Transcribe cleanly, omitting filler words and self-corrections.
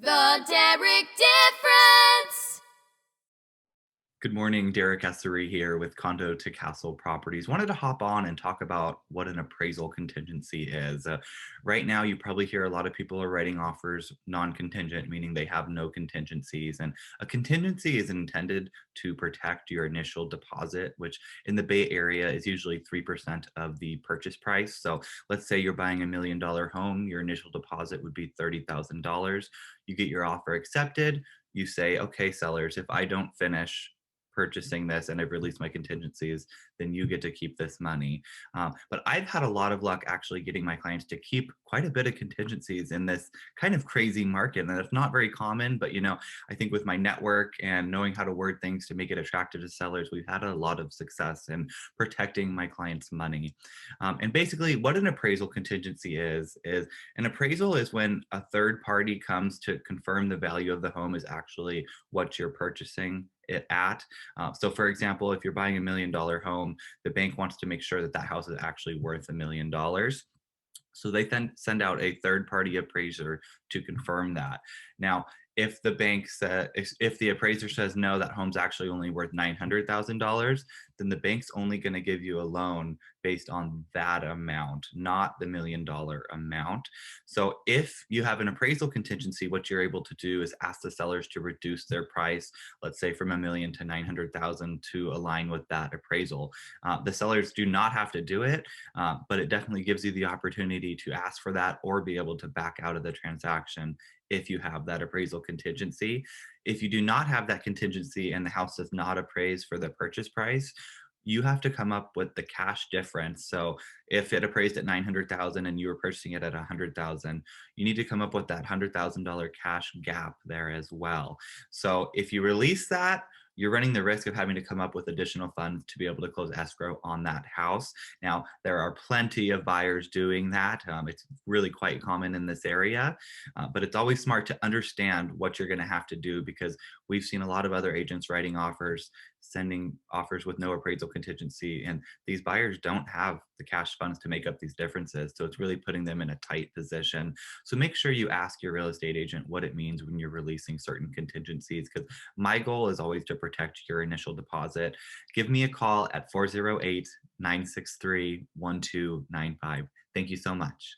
The Derek Difference. Good morning, Derek Essery here with Condo to Castle Properties. Wanted to hop on and talk about what an appraisal contingency is. Right now, you probably hear a lot of people are writing offers non-contingent, meaning they have no contingencies. And a contingency is intended to protect your initial deposit, which in the Bay Area is usually 3% of the purchase price. So let's say you're buying $1 million home, your initial deposit would be $30,000. You get your offer accepted. You say, okay, sellers, if I don't finish purchasing this and I've released my contingencies, then you get to keep this money. But I've had a lot of luck actually getting my clients to keep quite a bit of contingencies in this kind of crazy market. And it's not very common, but I think with my network and knowing how to word things to make it attractive to sellers, we've had a lot of success in protecting my clients' money. And basically, what an appraisal contingency is an appraisal is when a third party comes to confirm the value of the home is actually what you're purchasing it at. So, for example, if you're buying $1 million home, the bank wants to make sure that that house is actually worth $1 million. So they then send out a third party appraiser to confirm that. Now, if the bank said, if the appraiser says no, that home's actually only worth $900,000, then the bank's only going to give you a loan based on that amount, not the $1 million amount. So if you have an appraisal contingency, what you're able to do is ask the sellers to reduce their price, let's say from 1 million to 900,000 to align with that appraisal. The sellers do not have to do it, but it definitely gives you the opportunity to ask for that or be able to back out of the transaction if you have that appraisal contingency. If you do not have that contingency and the house does not appraise for the purchase price, you have to come up with the cash difference. So if it appraised at 900,000 and you were purchasing it at 100,000, you need to come up with that $100,000 cash gap there as well. So if you release that, you're running the risk of having to come up with additional funds to be able to close escrow on that house. Now, there are plenty of buyers doing that. It's really quite common in this area, but it's always smart to understand what you're going to have to do because we've seen a lot of other agents writing offers, sending offers with no appraisal contingency, and these buyers don't have the cash funds to make up these differences. So it's really putting them in a tight position. So make sure you ask your real estate agent what it means when you're releasing certain contingencies, because my goal is always to protect your initial deposit. Give me a call at 408 963 1295. Thank you so much.